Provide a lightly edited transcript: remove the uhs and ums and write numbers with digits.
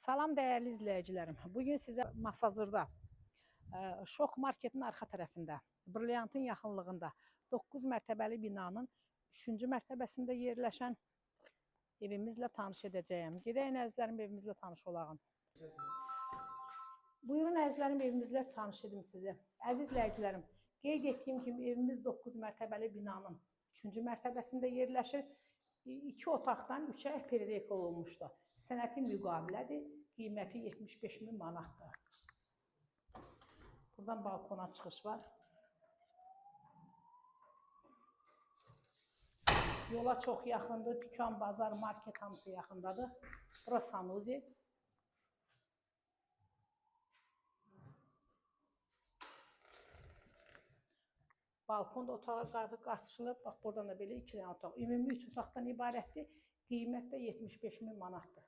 Salam dəyərli izləyicilərim. Bugün sizə Masazırda, Şok Marketin arxa tərəfində, Brilliantın yaxınlığında 9 mərtəbəli binanın 3-cü mərtəbəsində yerləşən evimizlə tanış edəcəyəm. Gedək əzizlərim, evimizlə tanış olağım. Buyurun əzizlərim, evimizlə tanış edim sizə. Əziz izləyicilərim, qeyd etdiyim kimi evimiz 9 mərtəbəli binanın 3-cü mərtəbəsində yerləşir. 2 otaqdan 3-ə pererek olunmuşdur. Sənəti müqavilədir, qiyməti 75.000 manatdır. Buradan balkona çıxış var. Yola çox yaxındır, dükan, bazar, market hamısı yaxındadır. Bura sanuzi. Balkonda otağa qarşılıb, bax buradan da belə 2 dənə otaq. Ümumi 3 otaqdan ibarətdir, qiymət də 75.000 manatdır.